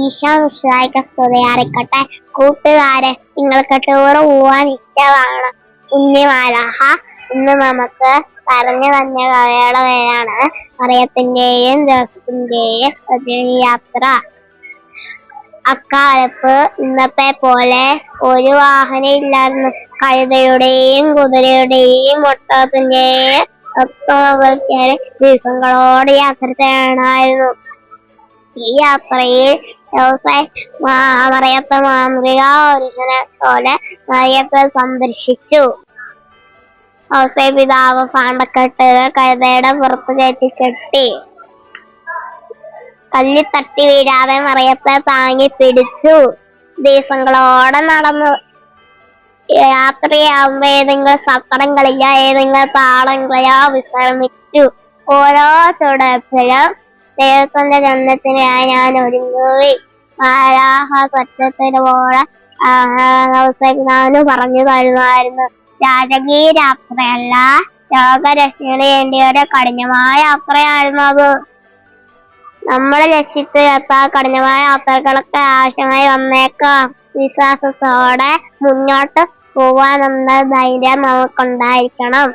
ഈശോ മിശിഹായ്ക്ക് സ്തുതിയായിരിക്കട്ടെ. കൂട്ടുകാരെ, നിങ്ങൾക്ക് ടൂറ് പോവാൻ ഇഷ്ടമാണ്? ഉണ്ണിമാലാഹ ഇന്ന് നമുക്ക് പറഞ്ഞു തന്ന കഥയുടെ പേരാണ് മറിയത്തിന്റെയും ജോസഫിന്റെയും ഒരു യാത്ര. അക്കാലത്ത് ഇന്നത്തെ പോലെ ഒരു വാഹനം ഇല്ലായിരുന്നു. കഴുതയുടെയും കുതിരയുടെയും ഒട്ടകത്തിന്റെയും ഒക്കെ ദിവസങ്ങളോട് യാത്ര ചെയ്യണമായിരുന്നു. ഈ യാത്രയിൽ മറിയത്തെ മാന്ത്രിക ഒരുവനെ പോലെ മറിയത്തെ സന്ദർശിച്ചു. പിതാവ് പാണ്ടക്കെട്ട് കഴുതയുടെ പുറത്ത് കയറ്റിക്കെട്ടി. കല്ലിൽ തട്ടി വീഴാതെ മറിയത്തെ താങ്ങി പിടിച്ചു. ദിവസങ്ങളോടെ നടന്നു. യാത്രയാവുമ്പോ ഏതെങ്കിലും സക്കടങ്ങളില്ല, ഏതെങ്കിലും താളങ്ങളിലോ വിശ്രമിച്ചു. ഓരോ തുടപ്പിലും ദൈവത്തിന്റെ ജന്മത്തിനായി ഞാൻ ഒരുങ്ങി. മാലാഖ സത്യത്തിലൂടെ പറഞ്ഞു തരുമായിരുന്നു. രാജകീയ യാത്രയല്ല, ലോകരക്ഷണ വേണ്ടിയുടെ കഠിനമായ യാത്രയായിരുന്നു അത്. നമ്മളെ ലക്ഷ്യത്തിൽ എത്താൻ കഠിനമായ യാത്രകളൊക്കെ ആവശ്യമായി വന്നേക്കാം. വിശ്വാസത്തോടെ മുന്നോട്ട് പോവാനെന്ന ധൈര്യം നമുക്കുണ്ടായിരിക്കണം.